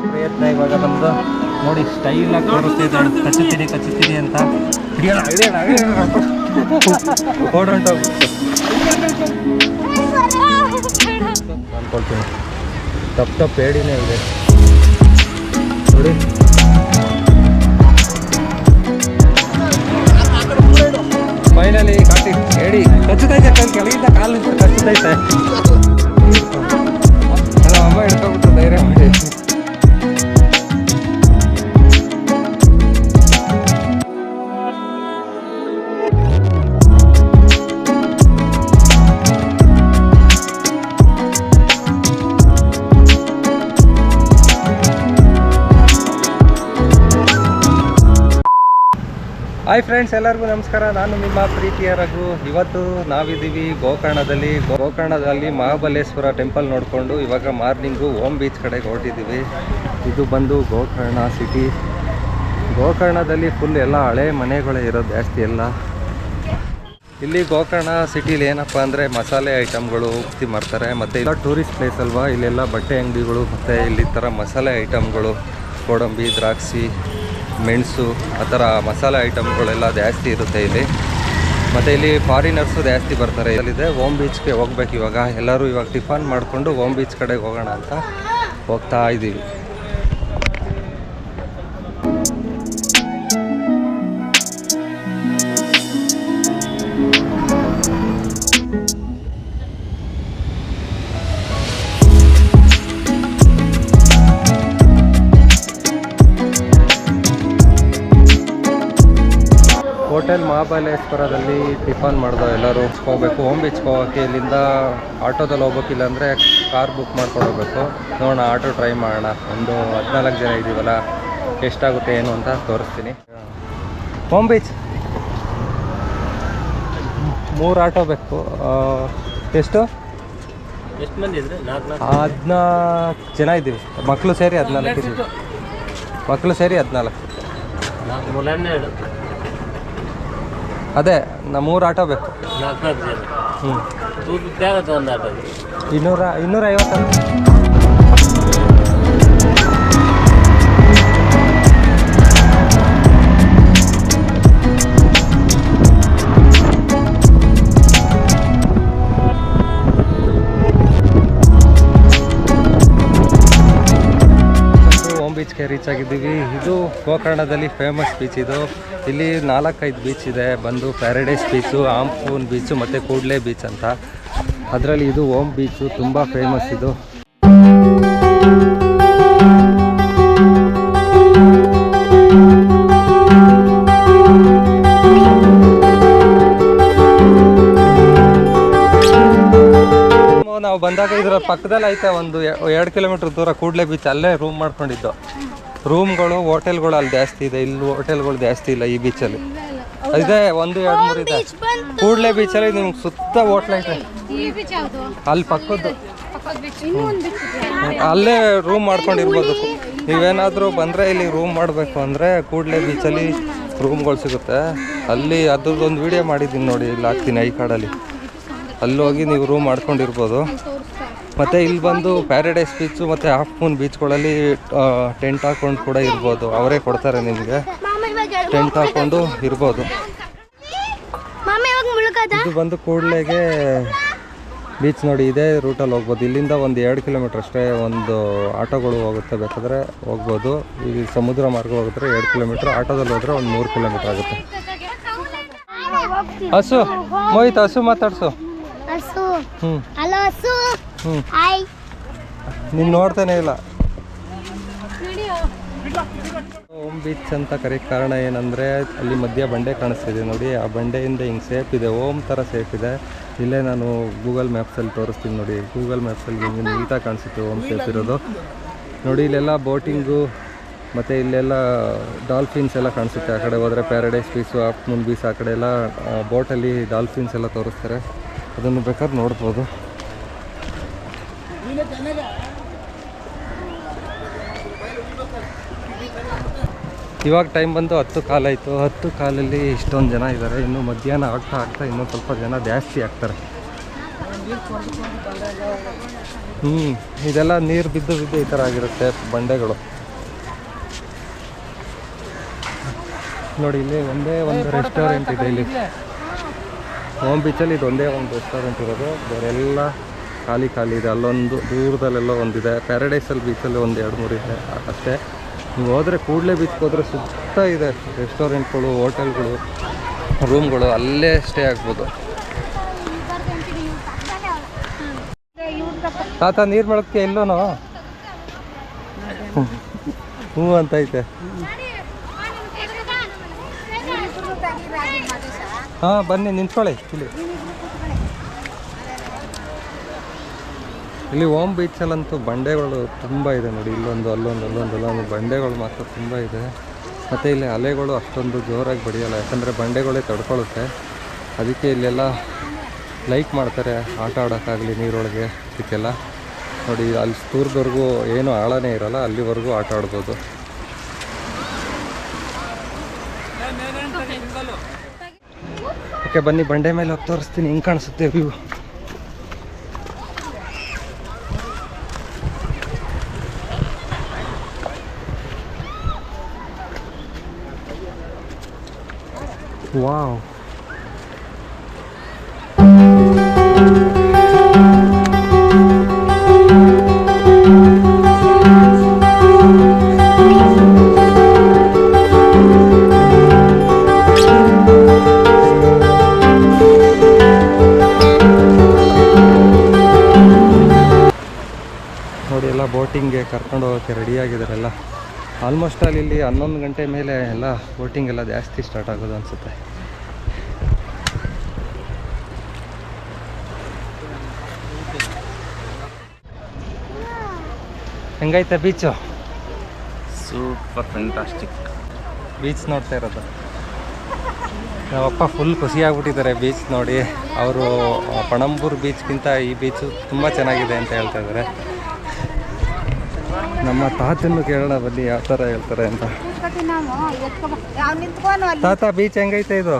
ಪ್ರಯತ್ನ ಇವಾಗ ಬಂದು ನೋಡಿ ಸ್ಟೈಲಾಗಿ ತೋರಿಸ್ತಿದ್ದಾಳೆ ಕಚ್ಚುತ್ತೀನಿ ಅಂತ ಓಡೋಂಟೋಗ್ಬಿಟ್ಟು ಅಂದ್ಕೊಳ್ತೀನಿ. ತಪ್ಪು ಏಡಿನೇ ಇದೆ ನೋಡಿ. ಫೈನಲಿ ಕಾಟಿ ಹೇಳಿ ಕಚ್ಚುತ್ತೈತೆ ಕೆಳಗಿಂದ ಕಾಲು ಕಚ್ಚುತ್ತೈತೆ. ಅಮ್ಮ ಹಿಡ್ಕೊಬಿಟ್ಟು ಧೈರ್ಯ ಮಾಡಿ. ಹಾಯ್ ಫ್ರೆಂಡ್ಸ್, ಎಲ್ಲರಿಗೂ ನಮಸ್ಕಾರ. ನಾನು ನಿಮ್ಮ ಪ್ರೀತಿಯ ರಘು. ಇವತ್ತು ನಾವಿದ್ದೀವಿ ಗೋಕರ್ಣದಲ್ಲಿ ಮಹಾಬಲೇಶ್ವರ ಟೆಂಪಲ್ ನೋಡಿಕೊಂಡು ಇವಾಗ ಮಾರ್ನಿಂಗು ಓಮ್ ಬೀಚ್ ಕಡೆಗೆ ಹೊರಟಿದ್ದೀವಿ. ಇದು ಬಂದು ಗೋಕರ್ಣ ಸಿಟಿ. ಗೋಕರ್ಣದಲ್ಲಿ ಫುಲ್ ಎಲ್ಲ ಹಳೆ ಮನೆಗಳೇ ಇರೋದು ಜಾಸ್ತಿ ಎಲ್ಲ. ಇಲ್ಲಿ ಗೋಕರ್ಣ ಸಿಟಿಲಿ ಏನಪ್ಪ ಅಂದರೆ ಮಸಾಲೆ ಐಟಮ್ಗಳು ಉಕ್ತಿ ಮಾಡ್ತಾರೆ. ಮತ್ತು ಇಲ್ಲ ಟೂರಿಸ್ಟ್ ಪ್ಲೇಸ್ ಅಲ್ವಾ, ಇಲ್ಲೆಲ್ಲ ಬಟ್ಟೆ ಅಂಗಡಿಗಳು ಮತ್ತು ಇಲ್ಲಿ ಥರ ಮಸಾಲೆ ಐಟಮ್ಗಳು ಗೋಡಂಬಿ, ದ್ರಾಕ್ಷಿ, ಮೆಣಸು ಆ ಥರ ಮಸಾಲೆ ಐಟಮ್ಗಳೆಲ್ಲ ಜಾಸ್ತಿ ಇರುತ್ತೆ ಇಲ್ಲಿ. ಮತ್ತು ಇಲ್ಲಿ ಫಾರಿನರ್ಸು ಜಾಸ್ತಿ ಬರ್ತಾರೆ. ಇಲ್ಲಿದೆ ಓಮ್ ಬೀಚ್ಗೆ ಹೋಗ್ಬೇಕು ಇವಾಗ. ಎಲ್ಲರೂ ಇವಾಗ ಟಿಫನ್ ಮಾಡಿಕೊಂಡು ಓಮ್ ಬೀಚ್ ಕಡೆಗೆ ಹೋಗೋಣ ಅಂತ ಹೋಗ್ತಾ ಇದ್ದೀವಿ. ಹೋಟೆಲ್ ಮಹಾಬಲೇಶ್ವರದಲ್ಲಿ ಟಿಫನ್ ಮಾಡಿದೋ ಎಲ್ಲರೂ ಹೋಗ್ಬೇಕು ಓಮ್ ಬೀಚ್ಗೆ ಹೋಗೋಕ್ಕೆ. ಇಲ್ಲಿಂದ ಆಟೋದಲ್ಲಿ ಹೋಗ್ಬೇಕು, ಇಲ್ಲಾಂದರೆ ಕಾರ್ ಬುಕ್ ಮಾಡ್ಕೊಂಡು ಹೋಗ್ಬೇಕು. ನೋಡೋಣ, ಆಟೋ ಟ್ರೈ ಮಾಡೋಣ. ಒಂದು 14 ಜನ ಇದ್ದೀವಲ್ಲ, ಎಷ್ಟಾಗುತ್ತೆ ಏನು ಅಂತ ತೋರಿಸ್ತೀನಿ. ಓಮ್ ಬೀಚ್ 3 ಆಟೋ ಬೇಕು. ಎಷ್ಟು ಮಂದಿ ಇದ್ರೆ? 14 ಜನ ಇದ್ದೀವಿ. ಮಕ್ಕಳು ಸೇರಿ 14 ಇದ್ದೀವಿ. ಮಕ್ಕಳು ಸೇರಿ 14. ಅದೇ 3 ಆಟೋ ಬೇಕು. 250. ಬೀಚ್ಗೆ ರೀಚ್ ಆಗಿದ್ದೀವಿ. ಇದು ಗೋಕರ್ಣದಲ್ಲಿ ಫೇಮಸ್ ಬೀಚ್ ಇದು. ಇಲ್ಲಿ 4-5 ಬೀಚ್ ಇದೆ. ಬಂದು ಪ್ಯಾರಡೈಸ್ ಬೀಚು, ಆಂಪೂನ್ ಬೀಚು ಮತ್ತು ಕೂಡ್ಲೆ ಬೀಚ್ ಅಂತ. ಅದರಲ್ಲಿ ಇದು ಓಮ್ ಬೀಚು ತುಂಬ ಫೇಮಸ್ ಇದು. ನಾವು ಬಂದಾಗ ಇದರ ಪಕ್ಕದಲ್ಲಿ ಐತೆ ಒಂದು 2 ಕಿಲೋಮೀಟ್ರ್ ದೂರ ಕೂಡ್ಲೆ ಬೀಚ್. ಅಲ್ಲೇ ರೂಮ್ ಮಾಡ್ಕೊಂಡಿದ್ದು. ರೂಮ್ಗಳು ಹೋಟೆಲ್ಗಳು ಅಲ್ಲಿ ಜಾಸ್ತಿ ಇದೆ. ಇಲ್ಲಿ ಹೋಟೆಲ್ಗಳು ಜಾಸ್ತಿ ಇಲ್ಲ ಈ ಬೀಚಲ್ಲಿ. ಇದೆ 1, 2, 3 ಇದೆ. ಕೂಡ್ಲೆ ಬೀಚಲ್ಲಿ ನಿಮ್ಗೆ ಸುತ್ತ ಹೋಟ್ಲ್ ಐತೆ. ಅಲ್ಲಿ ಪಕ್ಕದ್ದು ಅಲ್ಲೇ ರೂಮ್ ಮಾಡ್ಕೊಂಡಿರ್ಬೋದು. ನೀವೇನಾದರೂ ಬಂದರೆ ಇಲ್ಲಿ ರೂಮ್ ಮಾಡಬೇಕು ಅಂದರೆ ಕೂಡ್ಲೆ ಬೀಚಲ್ಲಿ ರೂಮ್ಗಳು ಸಿಗುತ್ತೆ. ಅಲ್ಲಿ ಅದ್ರದ್ದೊಂದು ವಿಡಿಯೋ ಮಾಡಿದ್ದೀನಿ ನೋಡಿ, ಇಲ್ಲಿ ಹಾಕ್ತೀನಿ ಐ ಕಾರ್ಡಲ್ಲಿ. ಅಲ್ಲಿ ಹೋಗಿ ನೀವು ರೂಮ್ ಮಾಡ್ಕೊಂಡಿರ್ಬೋದು. ಮತ್ತು ಇಲ್ಲಿ ಬಂದು ಪ್ಯಾರಡೈಸ್ ಬೀಚು ಮತ್ತು ಹಾಫ್ ಮೂನ್ ಬೀಚ್ಗಳಲ್ಲಿ ಟೆಂಟ್ ಹಾಕ್ಕೊಂಡು ಕೂಡ ಇರ್ಬೋದು. ಅವರೇ ಕೊಡ್ತಾರೆ ನಿಮಗೆ, ಟೆಂಟ್ ಹಾಕ್ಕೊಂಡು ಇರ್ಬೋದು. ಇದು ಬಂದು ಕೂಡ್ಲೆಗೆ ಬೀಚ್ ನೋಡಿ, ಇದೇ ರೂಟಲ್ಲಿ ಹೋಗ್ಬೋದು. ಇಲ್ಲಿಂದ ಒಂದು 2 ಕಿಲೋಮೀಟ್ರ್ ಅಷ್ಟೇ. ಒಂದು ಆಟೋಗಳು ಹೋಗುತ್ತೆ, ಬೇಕಾದರೆ ಹೋಗ್ಬೋದು. ಈ ಸಮುದ್ರ ಮಾರ್ಗ ಹೋಗಿದ್ರೆ 2 ಕಿಲೋಮೀಟ್ರ್, ಆಟೋದಲ್ಲಿ ಹೋದರೆ ಒಂದು 3 ಕಿಲೋಮೀಟ್ರ್ ಆಗುತ್ತೆ. ಹಸು ಮೋಹಿತ್, ಹಸು ಮಾತಾಡ್ಸು. ನೀನು ನೋಡ್ತಾನೆ ಇಲ್ಲ. ಓಮ್ ಬೀಚ್ ಅಂತ ಕರೆಯೋಕ್ಕೆ ಕಾರಣ ಏನಂದರೆ ಅಲ್ಲಿ ಮಧ್ಯ ಬಂಡೆ ಕಾಣಿಸ್ತಿದೆ ನೋಡಿ. ಆ ಬಂಡೆಯಿಂದ ಹಿಂಗೆ ಸೇಫ್ ಇದೆ, ಓಮ್ ಥರ ಸೇಫ್ ಇದೆ. ಇಲ್ಲೇ ನಾನು ಗೂಗಲ್ ಮ್ಯಾಪ್ಸಲ್ಲಿ ತೋರಿಸ್ತೀನಿ ನೋಡಿ. ಗೂಗಲ್ ಮ್ಯಾಪ್ಸಲ್ಲಿ ಹಿಂಗೆ ನೀಟಾಗಿ ಕಾಣಿಸುತ್ತೆ ಓಮ್ ಸೇಫ್ ಇರೋದು ನೋಡಿ. ಇಲ್ಲೆಲ್ಲ ಬೋಟಿಂಗು ಮತ್ತು ಇಲ್ಲೆಲ್ಲ ಡಾಲ್ಫಿನ್ಸ್ ಎಲ್ಲ ಕಾಣಿಸುತ್ತೆ. ಆ ಕಡೆ ಹೋದರೆ paradise beach, half Moon beach, ಆ ಕಡೆ ಎಲ್ಲ ಬೋಟಲ್ಲಿ ಡಾಲ್ಫಿನ್ಸ್ ಎಲ್ಲ ತೋರಿಸ್ತಾರೆ. ಅದನ್ನು ಬೇಕಾದ್ರೆ ನೋಡ್ಬೋದು. ಇವಾಗ ಟೈಮ್ ಬಂದು 10:15 ಆಯಿತು. 10:15 ಇಷ್ಟೊಂದು ಜನ ಇದ್ದಾರೆ. ಇನ್ನು ಮಧ್ಯಾಹ್ನ ಆಗ್ತಾ ಇನ್ನೂ ಸ್ವಲ್ಪ ಜನ ಜಾಸ್ತಿ ಆಗ್ತಾರೆ. ಇದೆಲ್ಲ ನೀರು ಬಿದ್ದು ಬಿದ್ದು ಈ ಥರ ಆಗಿರುತ್ತೆ ಬಂಡೆಗಳು. ನೋಡಿ ಇಲ್ಲಿ ಒಂದೇ ಒಂದು ರೆಸ್ಟೋರೆಂಟ್ ಇದೆ. ಇಲ್ಲಿ ಓಮ್ ಬೀಚಲ್ಲಿ ಇದೊಂದೇ ಒಂದು ರೆಸ್ಟೋರೆಂಟ್ ಇರೋದು, ಬೇರೆಲ್ಲ ಖಾಲಿ ಖಾಲಿ ಇದೆ. ಅಲ್ಲೊಂದು ದೂರದಲ್ಲೆಲ್ಲ ಒಂದಿದೆ. ಪ್ಯಾರಡೈಸಲ್ಲಿ ಬೀಚಲ್ಲಿ ಒಂದು 2-3 ಇದೆ ಅಷ್ಟೇ. ನೀವು ಹೋದರೆ ಕೂಡಲೇ ಬೀಚ್ಗೆ ಹೋದರೆ ಸುತ್ತ ಇದೆ ರೆಸ್ಟೋರೆಂಟ್ಗಳು, ಹೋಟೆಲ್ಗಳು, ರೂಮ್ಗಳು, ಅಲ್ಲೇ ಸ್ಟೇ ಆಗ್ಬೋದು. ತಾತ ನೀರು ಬೆಳಕ್ಕೆ ಎಲ್ಲೋನೋ ಹ್ಞೂ ಅಂತ ಐತೆ. ಹಾಂ ಬನ್ನಿ ನಿಂತ್ಕೊಳ್ಳಿ. ಇಲ್ಲಿ ಓಮ್ ಬೀಚಲ್ಲಂತೂ ಬಂಡೆಗಳು ತುಂಬ ಇದೆ ನೋಡಿ. ಇಲ್ಲೊಂದು ಅಲ್ಲೊಂದು ಬಂಡೆಗಳು ಮಾತ್ರ ತುಂಬ ಇದೆ. ಮತ್ತು ಇಲ್ಲಿ ಅಲೆಗಳು ಅಷ್ಟೊಂದು ಜೋರಾಗಿ ಬಡಿಯೋಲ್ಲ, ಯಾಕಂದರೆ ಬಂಡೆಗಳೇ ತಡ್ಕೊಳ್ಳುತ್ತೆ. ಅದಕ್ಕೆ ಇಲ್ಲೆಲ್ಲ ಲೈಕ್ ಮಾಡ್ತಾರೆ ಆಟ ಆಡೋಕ್ಕಾಗಲಿ ನೀರೊಳಗೆ. ಇದಕ್ಕೆಲ್ಲ ನೋಡಿ ಅಲ್ಲಿ ದೂರದವರೆಗೂ ಏನೂ ಆಳನೇ ಇರೋಲ್ಲ, ಅಲ್ಲಿವರೆಗೂ ಆಟ ಆಡ್ಬೋದು. ಓಕೆ ಬನ್ನಿ, ಬಂಡೆ ಮೇಲೆ ಹೋಗಿ ತೋರಿಸ್ತೀನಿ ಹಿಂಗೆ ಕಾಣಿಸುತ್ತೆ ವ್ಯೂ. ವಾವ್, ನೋಡಿ ಎಲ್ಲ ಬೋಟಿಂಗ್ಗೆ ಕರ್ಕೊಂಡು ಹೋಗೋಕ್ಕೆ ರೆಡಿಯಾಗಿದ್ದಾರೆಲ್ಲ. ಆಲ್ಮೋಸ್ಟ್ ಅಲ್ಲಿ ಇಲ್ಲಿ 11 ಗಂಟೆ ಮೇಲೆ ಎಲ್ಲ ಬೋಟಿಂಗ್ ಎಲ್ಲ ಜಾಸ್ತಿ ಸ್ಟಾರ್ಟ್ ಆಗೋದು ಅನಿಸುತ್ತೆ. ಹೆಂಗೈತೆ ಬೀಚು? Super fantastic. ಬೀಚ್ ನೋಡ್ತಾ ಇರೋದು ನಮ್ಮಪ್ಪ ಫುಲ್ ಖುಷಿಯಾಗ್ಬಿಟ್ಟಿದ್ದಾರೆ ಬೀಚ್ ನೋಡಿ. ಅವರು ಪಣಂಬೂರು ಬೀಚ್ಗಿಂತ ಈ ಬೀಚು ತುಂಬ ಚೆನ್ನಾಗಿದೆ ಅಂತ ಹೇಳ್ತಾ ಇದ್ದಾರೆ. ನಮ್ಮ ತಾತನ್ನು ಕೇಳೋಣ ಬನ್ನಿ ಯಾವ ಥರ ಹೇಳ್ತಾರೆ ಅಂತ. ತಾತ ಬೀಚ್ ಹೆಂಗೈತೆ ಇದು?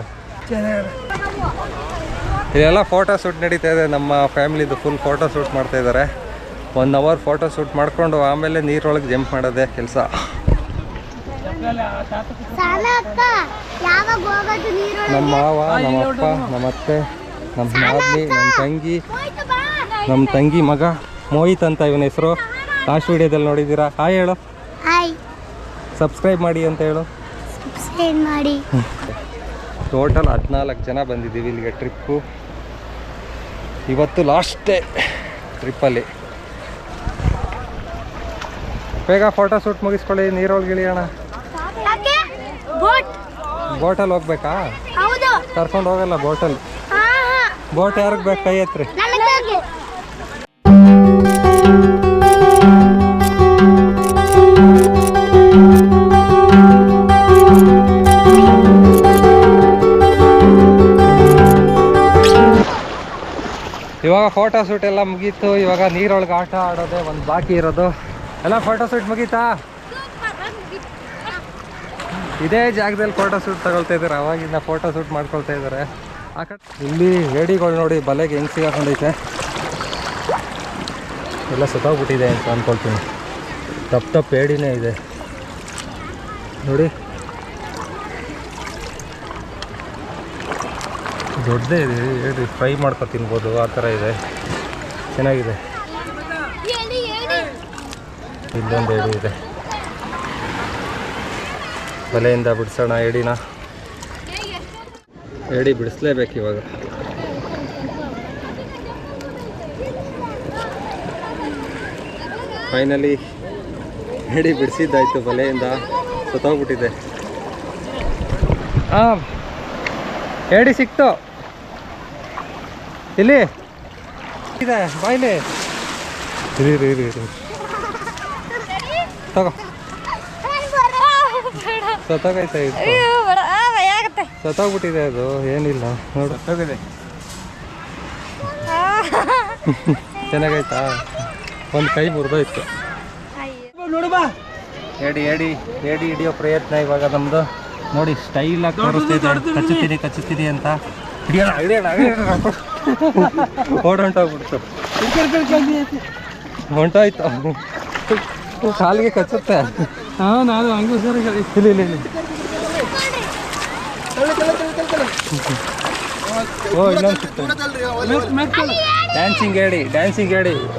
ಇಲ್ಲೆಲ್ಲ ಫೋಟೋ ಶೂಟ್ ನಡೀತಾ ಇದೆ. ನಮ್ಮ ಫ್ಯಾಮಿಲಿದು ಫುಲ್ ಫೋಟೋ ಶೂಟ್ ಮಾಡ್ತಾ ಇದ್ದಾರೆ. 1 ಅವರ್ ಫೋಟೋ ಶೂಟ್ ಮಾಡಿಕೊಂಡು ಆಮೇಲೆ ನೀರೊಳಗೆ ಜಂಪ್ ಮಾಡೋದೇ ಕೆಲಸ. ನಮ್ಮ ಮಾವ, ನಮ್ಮ ಅಪ್ಪ, ನಮ್ಮ ಅತ್ತೆ, ನಮ್ಮ ನಾದ್ನಿ, ನಮ್ಮ ತಂಗಿ ಮಗ ಮೋಹಿತ್ ಅಂತ ಇವನ ಹೆಸರು. ಲಾಸ್ಟ್ ವಿಡಿಯೋದಲ್ಲಿ ನೋಡಿದ್ದೀರಾ. ಹಾಯ್ ಹೇಳು. ಸಬ್ಸ್ಕ್ರೈಬ್ ಮಾಡಿ ಅಂತ ಹೇಳು. ಟೋಟಲ್ 14 ಜನ ಬಂದಿದ್ದೀವಿ ಇಲ್ಲಿಗೆ ಟ್ರಿಪ್ಪು. ಇವತ್ತು ಲಾಸ್ಟ್ ಡೇ ಟ್ರಿಪ್ಪಲ್ಲಿ. ಬೇಗ ಫೋಟೋ ಶೂಟ್ ಮುಗಿಸ್ಕೊಳ್ಳಿ, ನೀರೊಳಗೆ ಇಳಿಯೋಣ. ಬೋಟಲ್ಲಿ ಹೋಗ್ಬೇಕಾ? ಕರ್ಕೊಂಡು ಹೋಗಲ್ಲ ಬೋಟಲ್ಲಿ. ಬೋಟ್ ಯಾರಿಗೆ ಬೇಕು? ಕೈ ಎತ್ರಿ. ಇವಾಗ ಫೋಟೋ ಶೂಟ್ ಎಲ್ಲ ಮುಗೀತು. ಇವಾಗ ನೀರೊಳಗೆ ಆಟ ಆಡೋದೇ ಒಂದು ಬಾಕಿ ಇರೋದು. ಎಲ್ಲ ಫೋಟೋ ಶೂಟ್ ಮುಗೀತಾ? ಇದೇ ಜಾಗದಲ್ಲಿ ಫೋಟೋ ಶೂಟ್ ತಗೊಳ್ತಾ ಇದ್ದಾರೆ. ಅವಾಗಿಂದ ಫೋಟೋ ಶೂಟ್ ಮಾಡ್ಕೊಳ್ತಾ ಇದ್ದಾರೆ. ಇಲ್ಲಿ ಏಡಿಗಳು ನೋಡಿ ಬಲೆಗೆ ಹೆಂಗೆ ಸಿಗಾಕೊಂಡೈತೆ. ಎಲ್ಲ ಸುತ್ತೋಗ್ಬಿಟ್ಟಿದೆ ಅಂತ ಅಂದ್ಕೊಳ್ತೀನಿ. ತಪ್ಪು ಏಡಿನೇ ಇದೆ ನೋಡಿ. ದೊಡ್ಡದೇ ಇದೆ ಏಡಿ. ಫ್ರೈ ಮಾಡ್ಕೊ ತಿನ್ಬೋದು, ಆ ಥರ ಇದೆ. ಚೆನ್ನಾಗಿದೆ. ಇಲ್ಲೊಂದು ಏಡಿ ಇದೆ. ಬಲೆಯಿಂದ ಬಿಡಿಸೋಣ ಏಡಿನ. ಏಡಿ ಬಿಡಿಸ್ಲೇಬೇಕು ಇವಾಗ. ಫೈನಲಿ ಏಡಿ ಬಿಡಿಸಿದ್ದಾಯ್ತು. ಬಲೆಯಿಂದ ಸತ್ತೋಗ್ಬಿಟ್ಟಿದೆ. ಹಾಂ, ಏಡಿ ಸಿಕ್ತು. ಇಲ್ಲಿ ಇದೆ ಬಾಯ್ಲಿ. ಇರಿ ತಗೋ. ಸತ್ತೋಗೈತೆ ಇದು. ಸತ್ತೋಗ್ಬಿಟ್ಟಿದೆ ಅದು. ಏನಿಲ್ಲ ನೋಡು. ಹೋಗಿದೆ. ಚೆನ್ನಾಗೈತಾ? ಒಂದು ಕೈ ಮುರಿದೋಯ್ತು. ಏಡಿ ಹಿಡಿಯೋ ಪ್ರಯತ್ನ ಇವಾಗ ನಮ್ಮದು. ನೋಡಿ ಸ್ಟೈಲಾಗಿ ತೋರಿಸ್ತಿದೆ. ಕಚ್ಚುತ್ತೀನಿ ಅಂತ. ಹೊಂಟೋಗ್ಬಿಡ್ತು, ಹೊಂಟೋಯ್ತು, ಕಾಲಿಗೆ ಕಚ್ಚುತ್ತೆ. ನಾನು ಹಂಗೆ ಹುಷಾರಾಗಿ ಇಲ್ಲಿ ಓ ಇನ್ನೊಂದು ಸಿಕ್ತು. ಡ್ಯಾನ್ಸಿಂಗ್ ಹೇಳಿ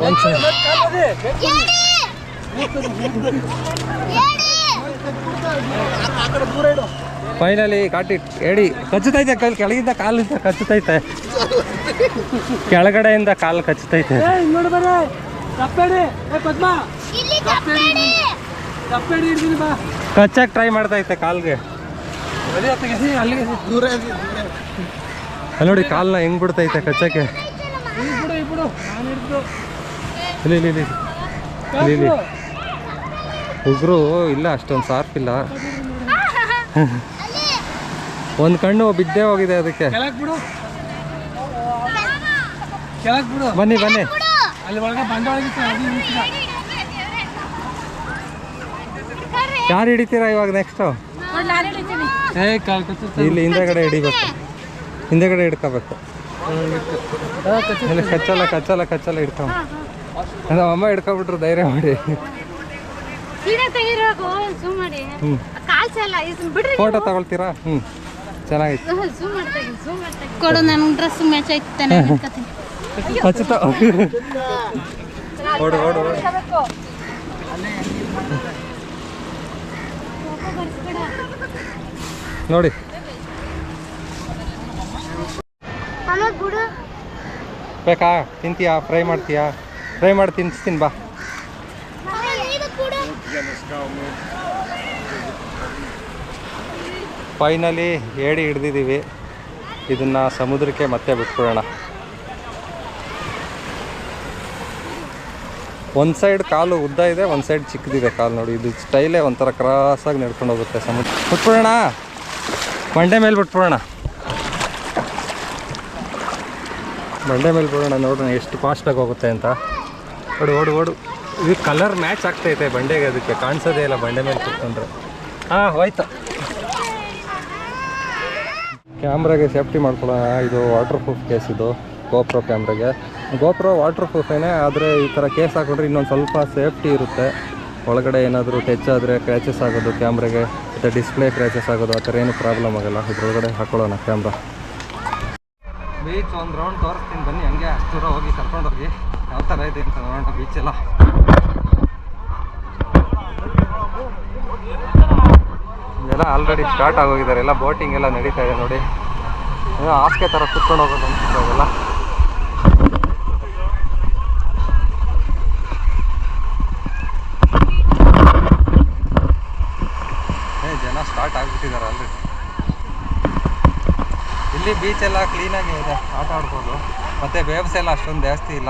ಒಂದು ಫೈನಲಿ ಕಾಟಿ ಹೇಳಿ ಕಚ್ಚುತ್ತೈತೆ, ಕೆಳಗಿಂದ ಕಾಲಿಂದ ಕಚ್ಚುತ್ತೈತೆ, ಕೆಳಗಡೆಯಿಂದ ಕಾಲು ಕಚ್ಚುತ್ತೈತೆ. ನೋಡಿ ಬರ್ರಿ ತಪ್ಪೇಡಿ ಪದ್ಮ ತಪ್ಪೇಡಿ ಹಿಡ್ತೀನಿ ಬಾ. ಕಚ್ಚಕ್ಕೆ ಟ್ರೈ ಮಾಡ್ತೈತೆ ಕಾಲ್ಗೆ. ಅಲ್ಲಿಗೆ ಅಲ್ಲಿ ನೋಡಿ ಕಾಲನ್ನ ಹೆಂಗ್ ಬಿಡ್ತೈತೆ ಕಚ್ಚಕ್ಕೆ. ಬಿಡು ನಾನು ಹಿಡ್ದು ಇಲ್ಲಿ ಉಗ್ರು ಇಲ್ಲ, ಅಷ್ಟೊಂದು ಸಾರ್ಪ್ ಇಲ್ಲ. ಒಂದು ಕಣ್ಣು ಬಿದ್ದೇ ಹೋಗಿದೆ ಅದಕ್ಕೆ. ಕೆಳಗೆ ಬಿಡು ಬನ್ನಿ ಅಲ್ಲಿ ಒಳಗೆ ಬಂಡವಾಳ ಯಾರು ಹಿಡಿತೀರಾ ಇವಾಗ ನೆಕ್ಸ್ಟು? ಇಲ್ಲಿ ಹಿಂದೆಗಡೆ ಹಿಡಿಬೇಕು, ಹಿಂದೆಗಡೆ ಹಿಡ್ಕೋಬೇಕು. ಕಚ್ಚಲ್ಲ ಹಿಡ್ಕೊಂಬ. ನಮ್ಮ ಅಮ್ಮ ಹಿಡ್ಕೊಬಿಟ್ರು, ಧೈರ್ಯ ಮಾಡಿ. ಫೋಟೋ ತಗೊಳ್ತೀರಾ? ಚೆನ್ನಾಗಿತ್ತು. ಕೊಡು, ನನಗೆ ಡ್ರೆಸ್ ಮ್ಯಾಚ್ ಆಯ್ತು. ಹಚ್ಚುತ್ತ ಓಡು ನೋಡಿ. ಬೇಕಾ? ತಿಂತೀಯಾ? ಫ್ರೈ ಮಾಡ್ತೀಯಾ? ಫ್ರೈ ಮಾಡಿ ತಿನ್ನಿಸ್ತೀನಿ ಬಾ. ಫೈನಲಿ ಏಡಿ ಹಿಡ್ದಿದ್ದೀವಿ. ಇದನ್ನು ಸಮುದ್ರಕ್ಕೆ ಮತ್ತೆ ಬಿಟ್ಬಿಡೋಣ. ಒಂದು ಸೈಡ್ ಕಾಲು ಉದ್ದ ಇದೆ, ಒಂದು ಸೈಡ್ ಚಿಕ್ಕದಿದೆ ಕಾಲು. ನೋಡಿ, ಇದು ಸ್ಟೈಲೇ ಒಂಥರ ಕ್ರಾಸಾಗಿ ನಡ್ಕೊಂಡು ಹೋಗುತ್ತೆ ಸಮುದ್ರ. ಬಿಟ್ಬಿಡೋಣ, ಬಂಡೆ ಮೇಲೆ ಬಿಟ್ಬಿಡೋಣ, ನೋಡೋಣ ಎಷ್ಟು ಫಾಸ್ಟಾಗಿ ಹೋಗುತ್ತೆ ಅಂತ. ಓಡು. ಇದು ಕಲರ್ ಮ್ಯಾಚ್ ಆಗ್ತೈತೆ ಬಂಡೆಗೆ, ಅದಕ್ಕೆ ಕಾಣಿಸೋದೇ ಇಲ್ಲ ಬಂಡೆ ಮೇಲೆ ಕೂತ್ಕೊಂಡ್ರೆ. ಹೋಯ್ತು. ಕ್ಯಾಮ್ರಾಗೆ ಸೇಫ್ಟಿ ಮಾಡ್ಕೊಳ್ಳೋಣ. ಇದು ವಾಟರ್ ಪ್ರೂಫ್ ಕೇಸ್, ಇದು ಗೋಪ್ರೋ ಕ್ಯಾಮ್ರಾಗೆ. ಗೋಪ್ರೋ ವಾಟರ್ ಪ್ರೂಫೇನೆ, ಆದರೆ ಈ ಥರ ಕೇಸ್ ಹಾಕೊಂಡ್ರೆ ಇನ್ನೊಂದು ಸ್ವಲ್ಪ ಸೇಫ್ಟಿ ಇರುತ್ತೆ. ಒಳಗಡೆ ಏನಾದರೂ ಟಚ್ ಆದರೆ ಕ್ರ್ಯಾಚಸ್ ಆಗೋದು ಕ್ಯಾಮ್ರಾಗೆ, ಮತ್ತು ಡಿಸ್ಪ್ಲೇ ಕ್ರ್ಯಾಚಸ್ ಆಗೋದು, ಆ ಥರ ಏನು ಪ್ರಾಬ್ಲಮ್ ಆಗೋಲ್ಲ. ಇದ್ರೊಳಗಡೆ ಹಾಕೊಳ್ಳೋಣ ಕ್ಯಾಮ್ರಾ. ಬೀಚ್ ಒಂದು ರೌಂಡ್ ತೋರಿಸ್ತೀನಿ ಬನ್ನಿ, ಹಂಗೆ ಅಷ್ಟು ದೂರ ಹೋಗಿ ಕರ್ಕೊಂಡೋಗಿ ಯಾವ ಥರ ಇದೆ ಅಂತ ನೋಡೋಣ ಬೀಚೆಲ್ಲ. ಎಲ್ಲ ಆಲ್ರೆಡಿ ಸ್ಟಾರ್ಟ್ ಆಗೋಗಿದ್ದಾರೆ, ಎಲ್ಲ ಬೋಟಿಂಗ್ ಎಲ್ಲ ನಡೀತಾ ಇದೆ ನೋಡಿ. ಹಾಸಿಗೆ ಥರ ಕುತ್ಕೊಂಡು ಹೋಗೋದು ಅನ್ಸುತ್ತಾಗೆಲ್ಲ. ಜನ ಸ್ಟಾರ್ಟ್ ಆಗಿಬಿಟ್ಟಿದ್ದಾರೆ ಆಲ್ರೆಡಿ. ಇಲ್ಲಿ ಬೀಚೆಲ್ಲ ಕ್ಲೀನಾಗಿ ಇದೆ, ಆಟ ಆಡ್ಬೋದು. ಮತ್ತು ವೇವ್ಸ್ ಎಲ್ಲ ಅಷ್ಟೊಂದು ಜಾಸ್ತಿ ಇಲ್ಲ,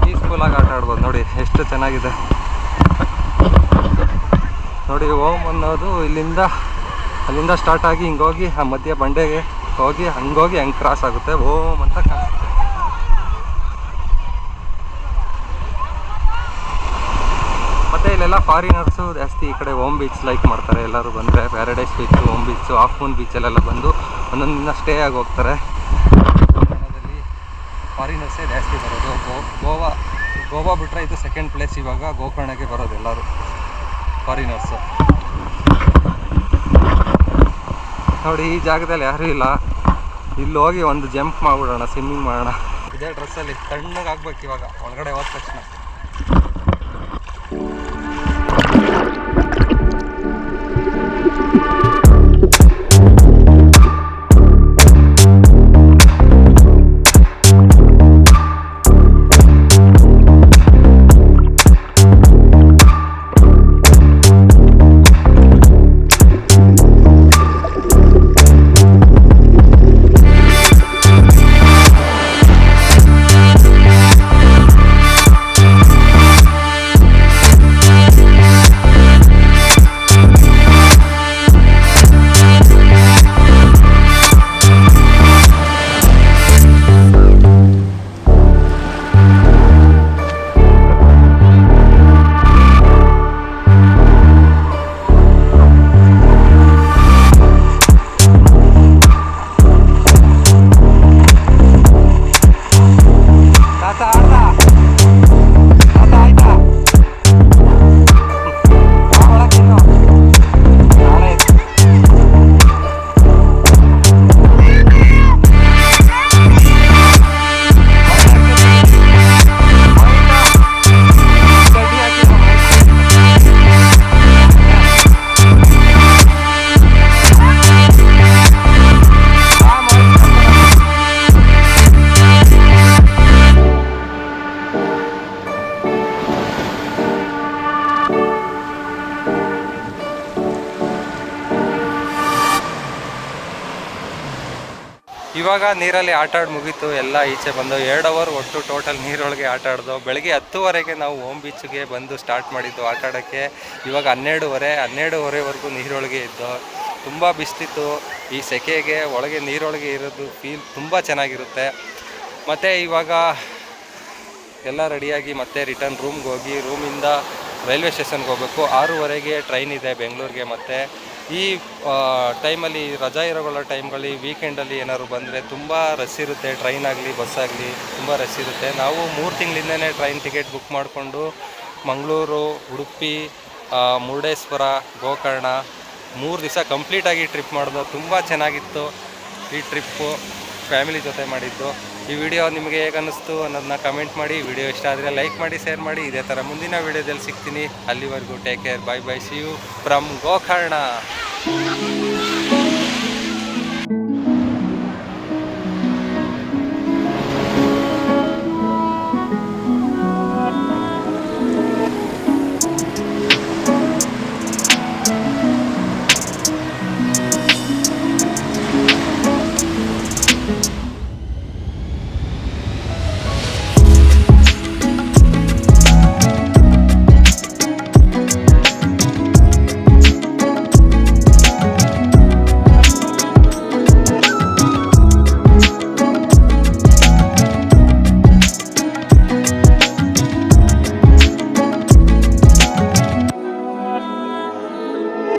ಪೀಸ್ಫುಲ್ಲಾಗಿ ಆಟ ಆಡ್ಬೋದು. ನೋಡಿ ಎಷ್ಟು ಚೆನ್ನಾಗಿದೆ. ನೋಡಿ, ಓಮ್ ಅನ್ನೋದು ಅಲ್ಲಿಂದ ಸ್ಟಾರ್ಟ್ ಆಗಿ ಹಿಂಗೋಗಿ ಆ ಮಧ್ಯ ಬಂಡೆಗೆ ಹೋಗಿ ಹಂಗೆ ಕ್ರಾಸ್ ಆಗುತ್ತೆ. ಓಮ್ ಅಂತ ಕಾಣಿಸುತ್ತೆ. ಮತ್ತು ಇಲ್ಲೆಲ್ಲ ಫಾರಿನರ್ಸು ಜಾಸ್ತಿ ಈ ಕಡೆ ಓಮ್ ಬೀಚ್ ಲೈಕ್ ಮಾಡ್ತಾರೆ. ಎಲ್ಲರೂ ಬಂದರೆ paradise beach, Om beach, half moon ಬೀಚಲ್ಲೆಲ್ಲ ಬಂದು ಒಂದೊಂದು ದಿನ ಸ್ಟೇ ಆಗಿ ಹೋಗ್ತಾರೆ. ಗೋಕರ್ಣದಲ್ಲಿ ಫಾರಿನರ್ಸೇ ಜಾಸ್ತಿ ಬರೋದು. ಗೋವಾ ಬಿಟ್ಟರೆ ಇದು ಸೆಕೆಂಡ್ ಪ್ಲೇಸ್ ಇವಾಗ ಗೋಕರ್ಣಕ್ಕೆ ಬರೋದು ಎಲ್ಲರೂ ಫಾರಿನರ್ಸು. ನೋಡಿ, ಈ ಜಾಗದಲ್ಲಿ ಯಾರೂ ಇಲ್ಲ. ಇಲ್ಲಿ ಹೋಗಿ ಒಂದು ಜಂಪ್ ಮಾಡಿಬಿಡೋಣ, ಸ್ವಿಮ್ಮಿಂಗ್ ಮಾಡೋಣ. ಇದೇ ಡ್ರೆಸ್ಸಲ್ಲಿ ತಣ್ಣಗಾಗ್ಬೇಕು ಇವಾಗ ಒಳಗಡೆ ಹೋದ ತಕ್ಷಣ. ಇವಾಗ ನೀರಲ್ಲಿ ಆಟ ಆಡಿ ಮುಗೀತು, ಎಲ್ಲ ಈಚೆ ಬಂದು 2 ಅವರ್ ಒಟ್ಟು ಟೋಟಲ್ ನೀರೊಳಗೆ ಆಟ ಆಡ್ದು. ಬೆಳಗ್ಗೆ 10:30ಗೆ ನಾವು ಓಮ್ ಬೀಚ್ಗೆ ಬಂದು ಸ್ಟಾರ್ಟ್ ಮಾಡಿದ್ದು ಆಟ ಆಡೋಕ್ಕೆ. ಇವಾಗ 12:30ವರೆಗೂ ನೀರೊಳಗೆ ಇದ್ದು. ತುಂಬ ಬಿಸಿಲಿತ್ತು. ಈ ಸೆಕೆಗೆ ಒಳಗೆ ನೀರೊಳಗೆ ಇರೋದು ಫೀಲ್ ತುಂಬ ಚೆನ್ನಾಗಿರುತ್ತೆ. ಮತ್ತು ಇವಾಗ ಎಲ್ಲ ರೆಡಿಯಾಗಿ ಮತ್ತೆ ರಿಟರ್ನ್ ರೂಮ್ಗೆ ಹೋಗಿ ರೂಮಿಂದ ರೈಲ್ವೆ ಸ್ಟೇಷನ್ಗೆ ಹೋಗಬೇಕು. 6:30ಗೆ ಟ್ರೈನ್ ಇದೆ ಬೆಂಗಳೂರಿಗೆ. ಮತ್ತು ಈ ಟೈಮಲ್ಲಿ ರಜಾ ಇರೋಗಳ ಟೈಮ್ಗಳಲ್ಲಿ ವೀಕೆಂಡಲ್ಲಿ ಏನಾದ್ರು ಬಂದರೆ ತುಂಬ ರಶ್ ಇರುತ್ತೆ. ಟ್ರೈನ್ ಆಗಲಿ ಬಸ್ ಆಗಲಿ ತುಂಬ ರಶ್ ಇರುತ್ತೆ. ನಾವು 3 ತಿಂಗಳಿಂದನೇ ಟ್ರೈನ್ ಟಿಕೆಟ್ ಬುಕ್ ಮಾಡಿಕೊಂಡು ಮಂಗಳೂರು, ಉಡುಪಿ, ಮುರುಡೇಶ್ವರ, ಗೋಕರ್ಣ 3 ದಿವಸ ಕಂಪ್ಲೀಟಾಗಿ ಟ್ರಿಪ್ ಮಾಡಿದ್ದು. ತುಂಬ ಚೆನ್ನಾಗಿತ್ತು ಈ ಟ್ರಿಪ್ಪು, ಫ್ಯಾಮಿಲಿ ಜೊತೆ ಮಾಡಿದ್ದು. ಈ ವಿಡಿಯೋ ನಿಮಗೆ ಹೇಗೆ ಅನ್ನಿಸ್ತು ಅನ್ನೋದನ್ನ ಕಮೆಂಟ್ ಮಾಡಿ. ವಿಡಿಯೋ ಇಷ್ಟ ಆದರೆ ಲೈಕ್ ಮಾಡಿ, ಶೇರ್ ಮಾಡಿ. ಇದೇ ಥರ ಮುಂದಿನ ವಿಡಿಯೋದಲ್ಲಿ ಸಿಗ್ತೀನಿ. ಅಲ್ಲಿವರೆಗೂ take care, bye bye, see you from Gokarna.